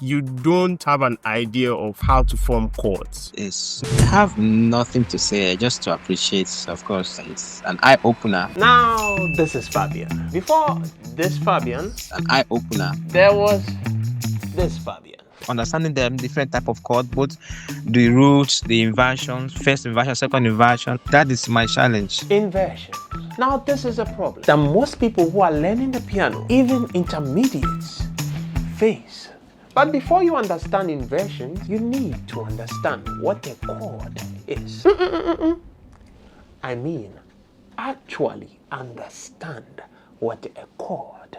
you don't have an idea of how to form chords. Yes. I have nothing to say, just to appreciate. Of course, it's an eye-opener. Now, this is Fabian. Before this Fabian, An eye-opener. there was this Fabian. Understanding them different type of chord, both the roots, the inversions, first inversion, second inversion. That is my challenge. Inversion. Now, this is a problem that most people who are learning the piano, even intermediates, face. But before you understand inversions, you need to understand what a chord is. I mean, actually understand what a chord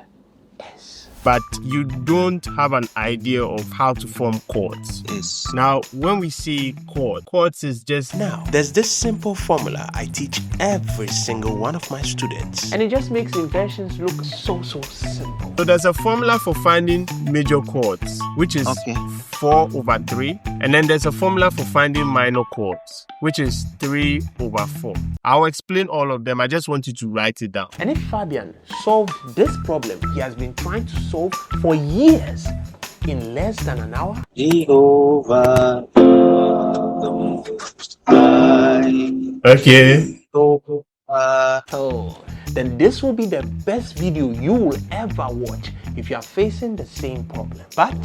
is. But you don't have an idea of how to form chords. Yes. Now, when we say chords is just now. There's this simple formula I teach every single one of my students. And it just makes inversions look so simple. So there's a formula for finding major chords, which is 4/3. And then there's a formula for finding minor chords, which is 3/4. I'll explain all of them. I just want you to write it down. And if Fabian solved this problem he has been trying to solve for years in less than an hour, Jehovah, okay. Then this will be the best video you will ever watch if you are facing the same problem. But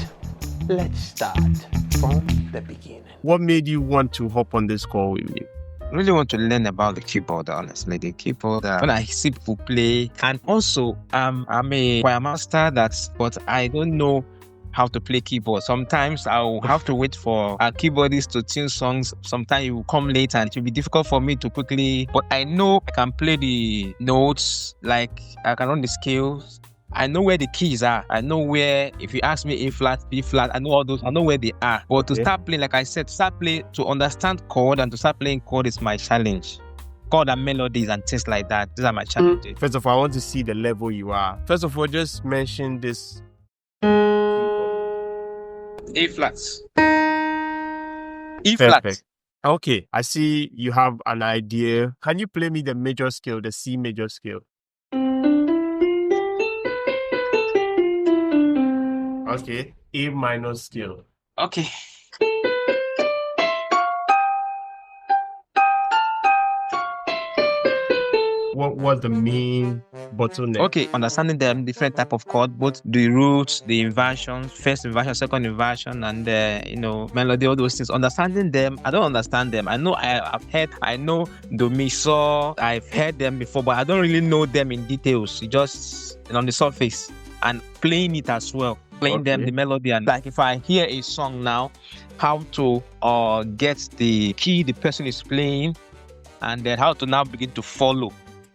let's start from the beginning. What made you want to hop on this call with me? I really want to learn about the keyboard, honestly. The keyboard, when I see people play, and also I'm a choir master, but I don't know how to play keyboard. Sometimes I'll have to wait for a keyboardist to tune songs. Sometimes you will come late and it will be difficult for me to quickly, but I know I can play the notes, like I can run the scales. I know where the keys are. I know where, if you ask me A flat, B flat, I know all those. I know where they are. But to start playing, like I said, to understand chord and to start playing chord is my challenge. Chord and melodies and things like that. These are my challenges. First of all, I want to see the level you are. First of all, just mention this. A flats. E Perfect. flat. Okay, I see you have an idea. Can you play me the major scale, the C major scale? Okay, A minor scale. Okay. What was the main bottleneck? Okay, understanding them different type of chord, both the roots, the inversions, first inversion, second inversion, and melody, all those things. Understanding them, I don't understand them. I know I know do mi so. I've heard them before, but I don't really know them in details. It's just on the surface, and playing it as well. Playing them, the melody, and like if I hear a song now, how to get the key the person is playing, and then how to now begin to follow.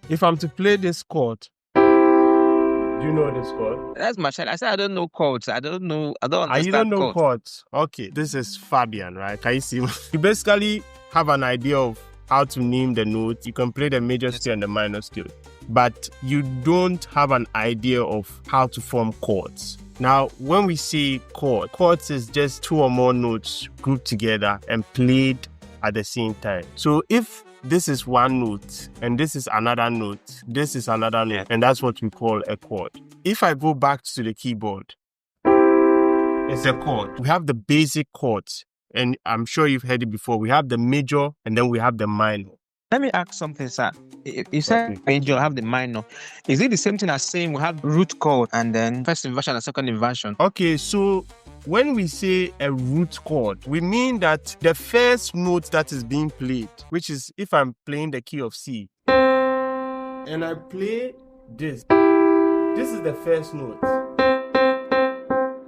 If I'm to play this chord, do you know this chord? That's my challenge. I said I don't know chords. I don't understand. You don't know chords? Okay, this is Fabian, right? Can you see? You basically have an idea of how to name the notes. You can play the major scale and the minor scale, but you don't have an idea of how to form chords. Now, when we say chords is just two or more notes grouped together and played at the same time. So if this is one note and this is another note, this is another note, and that's what we call a chord. If I go back to the keyboard, it's a chord. We have the basic chords, and I'm sure you've heard it before. We have the major and then we have the minor. Let me ask something, sir. You said major, have the minor. Is it the same thing as saying we have root chord and then first inversion and second inversion? Okay, so when we say a root chord, we mean that the first note that is being played, which is if I'm playing the key of C, and I play this is the first note.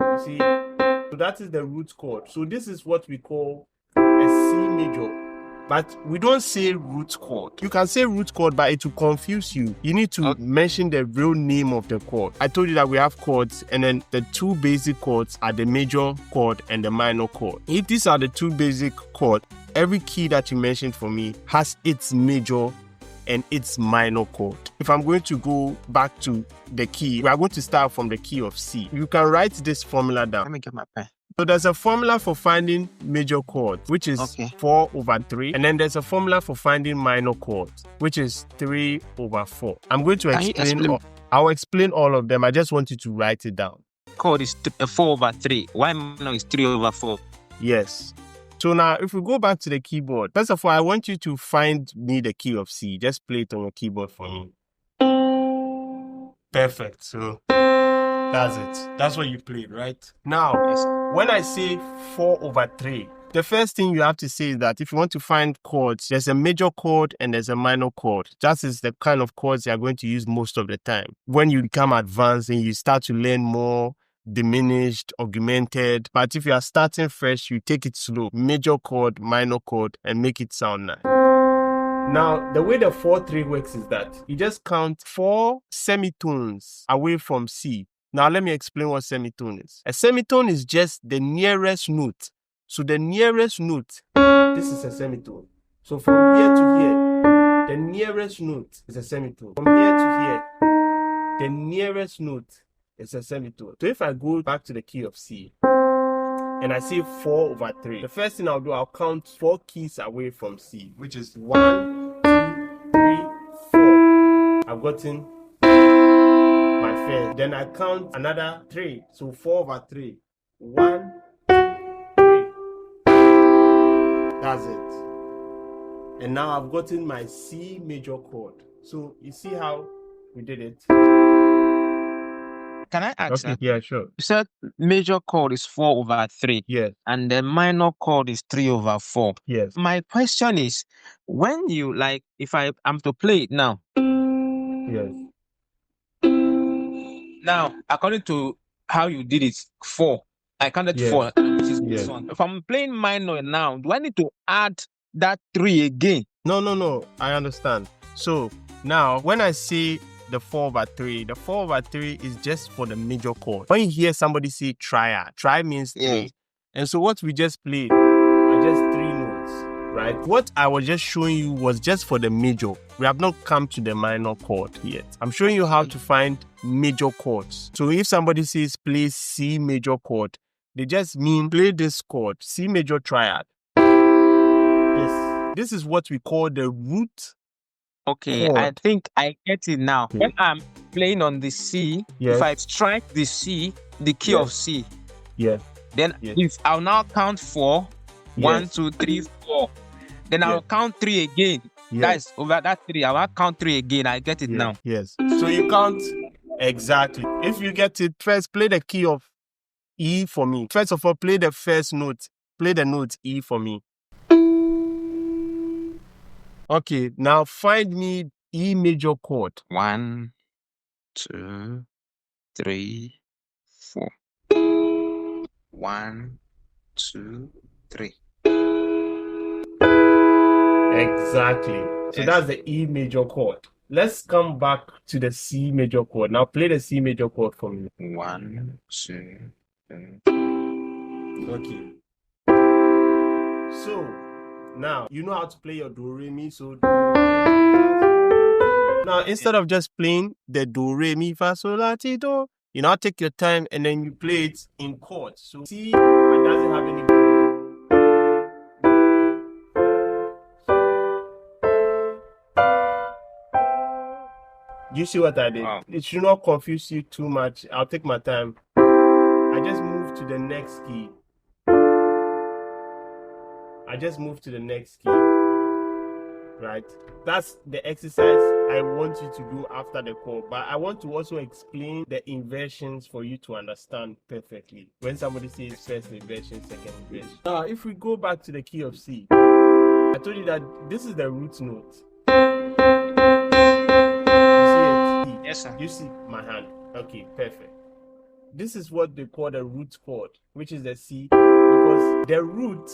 You see? So that is the root chord. So this is what we call a C major. But we don't say root chord. You can say root chord, but it will confuse you. You need to mention the real name of the chord. I told you that we have chords, and then the two basic chords are the major chord and the minor chord. If these are the two basic chords, every key that you mentioned for me has its major and its minor chord. If I'm going to go back to the key, we are going to start from the key of C. You can write this formula down. Let me get my pen. So there's a formula for finding major chords, which is 4/3. And then there's a formula for finding minor chords, which is 3/4. I'm going to explain. I'll explain all of them. I just want you to write it down. chord is 4/3. Why minor is 3/4? Yes. So now, if we go back to the keyboard, first of all, I want you to find me the key of C. Just play it on your keyboard for me. Perfect. So that's it. That's what you played, right? Now, when I say 4/3, the first thing you have to say is that if you want to find chords, there's a major chord and there's a minor chord. That is the kind of chords you are going to use most of the time. When you become advanced and you start to learn more, diminished, augmented. But if you are starting fresh, you take it slow. Major chord, minor chord, and make it sound nice. Now, the way the 4/3 works is that you just count 4 semitones away from C. Now, let me explain what semitone is. A semitone is just the nearest note. So the nearest note, this is a semitone. So from here to here, the nearest note is a semitone. From here to here, the nearest note is a semitone. So if I go back to the key of C and I say 4/3, the first thing I'll do, I'll count 4 keys away from C, which is 1, 2, 3, 4. I've gotten my first. Then I count another 3. So 4/3. 1, 2, 3. That's it. And now I've gotten my C major chord. So you see how we did it? Can I ask? Okay, yeah, sure. You said major chord is 4/3. Yes. And the minor chord is 3/4. Yes. My question is, when you if I'm to play it now. Yes. Now, according to how you did it, 4. I counted 4, which is this one. If I'm playing minor now, do I need to add that 3 again? No. I understand. So now, when I say the 4/3, the 4/3 is just for the major chord. When you hear somebody say triad, tri means 3. And so what we just played are just 3 notes, right? What I was just showing you was just for the major. We have not come to the minor chord yet. I'm showing you how to find major chords. So if somebody says play C major chord, they just mean play this chord, C major triad. This is what we call the root. Okay, chord. I think I get it now. When I'm playing on the C, if I strike the C, the key of C, then if I'll now count 4, 1, 2, 3, 4, then I'll count 3 again. That's over that 3. I'll count 3 again. I get it now. Yes. So you count exactly. If you get it, first play the key of E for me. First of all, play the first note. Play the note E for me. Okay, now find me E major chord. 1, 2, 3, 4. 1, 2, 3. Exactly. So that's the E major chord. Let's come back to the C major chord. Now play the C major chord for me. 1, 2, 3. Okay. So now you know how to play your do re mi so. Now instead of just playing the do re mi fa sol la ti do, you now take your time and then you play it in chords. So C doesn't have any. You see what I did? Wow. It should not confuse you too much. I'll take my time. I just move to the next key. Right? That's the exercise I want you to do after the chord. But I want to also explain the inversions for you to understand perfectly. When somebody says first inversion, second inversion. Now, if we go back to the key of C, I told you that this is the root note. Yes, sir. You see my hand. Okay, perfect. This is what they call the root chord, which is the C, because the root,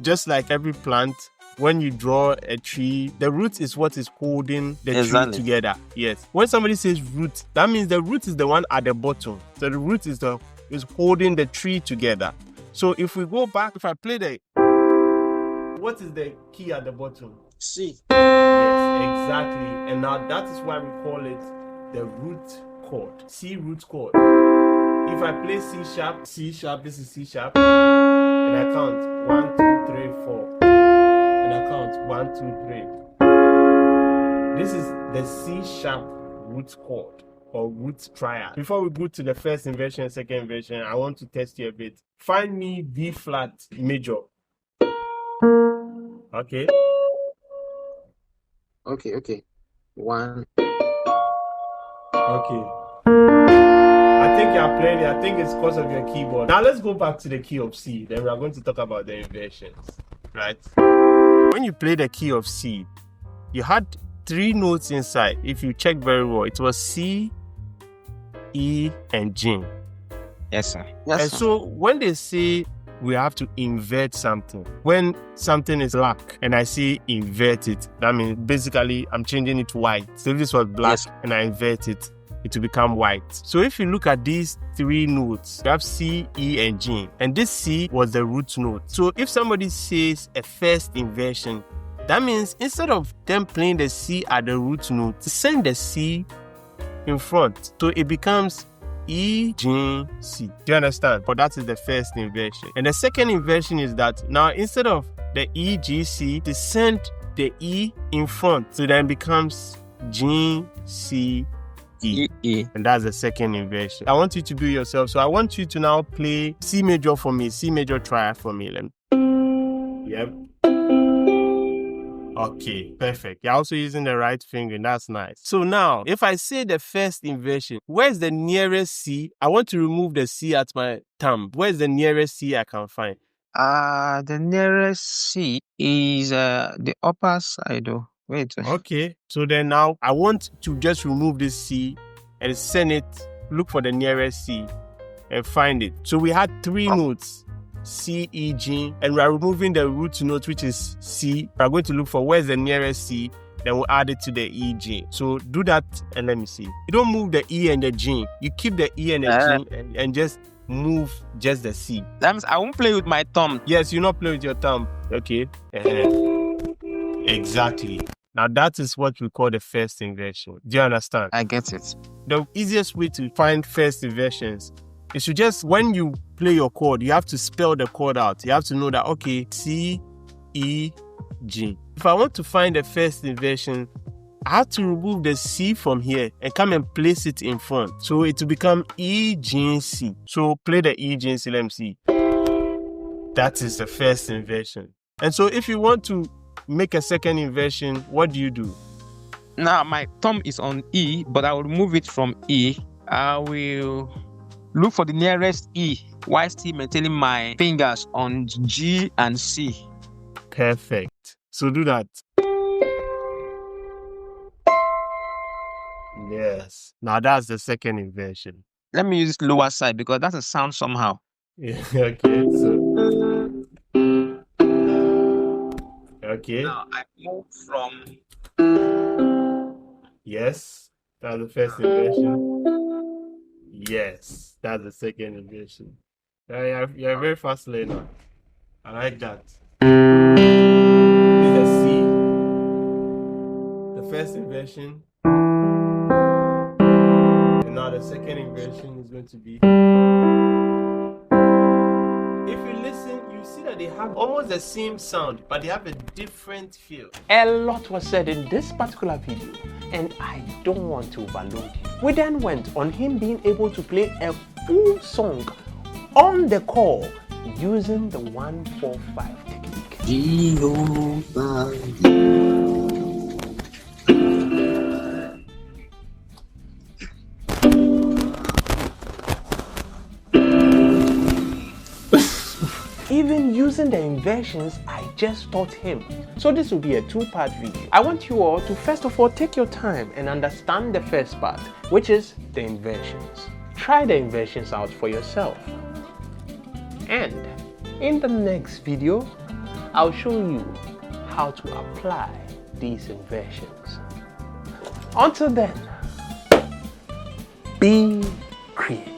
just like every plant, when you draw a tree, the root is what is holding the tree together. Yes. When somebody says root, that means the root is the one at the bottom. So the root is holding the tree together. So if we go back, if I play what is the key at the bottom? C. Yes, exactly. And now that is why we call it the root chord, C root chord. If I play C sharp, this is C sharp, and I count 1, 2, 3, 4, and I count 1, 2, 3. This is the C sharp root chord. or root triad. Before we go to the first inversion, second inversion, I want to test you a bit. Find me B flat major. Okay. Okay. 1. Okay. I think you're playing it. I think it's because of your keyboard. Now let's go back to the key of C. Then we are going to talk about the inversions, right? When you play the key of C, you had 3 notes inside. If you check very well, it was C, E, and G. Yes, sir. And so when they say we have to invert something, when something is black and I say invert it, that means basically I'm changing it to white. So if this was black and I invert it, it will become white. So if you look at these 3 notes, you have C, E, and G. And this C was the root note. So if somebody says a first inversion, that means instead of them playing the C at the root note, send the C in front. So it becomes E, G, C. Do you understand? But that is the first inversion. And the second inversion is that now instead of the E, G, C, they send the E in front. So then it becomes G, C, E. And that's the second inversion. I want you to do it yourself. So I want you to now play C major for me, C major triad for me. Yep. Okay, perfect. You're also using the right finger. That's nice. So now, if I say the first inversion, where's the nearest C? I want to remove the C at my thumb. Where's the nearest C I can find? The nearest C is the upper side. Wait. Okay. So then now, I want to just remove this C and send it, look for the nearest C and find it. So we had 3 notes. C, E, G, and we are removing the root note, which is C. We are going to look for where's the nearest C, then we'll add it to the E, G. So do that and let me see. You don't move the E and the G. You keep the E and the G and just move just the C. That means I won't play with my thumb. Yes, you not play with your thumb. Okay. Exactly. Now that is what we call the first inversion. Do you understand? I get it. The easiest way to find first inversions is to just, when you play your chord, you have to spell the chord out. You have to know that, okay, C, E, G. If I want to find the first inversion, I have to remove the C from here and come and place it in front. So it will become E, G, C. So play the E, G, C, let me see. That is the first inversion. And so if you want to make a second inversion, what do you do? Now my thumb is on E, but I will remove it from E. I will look for the nearest E while still maintaining my fingers on G and C. Perfect. So do that. Yes. Now that's the second inversion. Let me use this lower side because that doesn't sound somehow. Yeah, okay. So okay. Now I move from. Yes. That's the first inversion. Yes, that's the second inversion. You're a very fast learner. I like that. This is C. The first inversion. And now the second inversion is going to be. If you listen, you see that they have almost the same sound, but they have a different feel. A lot was said in this particular video, and I don't want to overload you. We then went on him being able to play a full song on the call using the 1-4-5 technique. Even using the inversions I just taught him. So this will be a 2-part video. I want you all to first of all take your time and understand the first part, which is the inversions. Try the inversions out for yourself. And in the next video, I'll show you how to apply these inversions. Until then, be creative.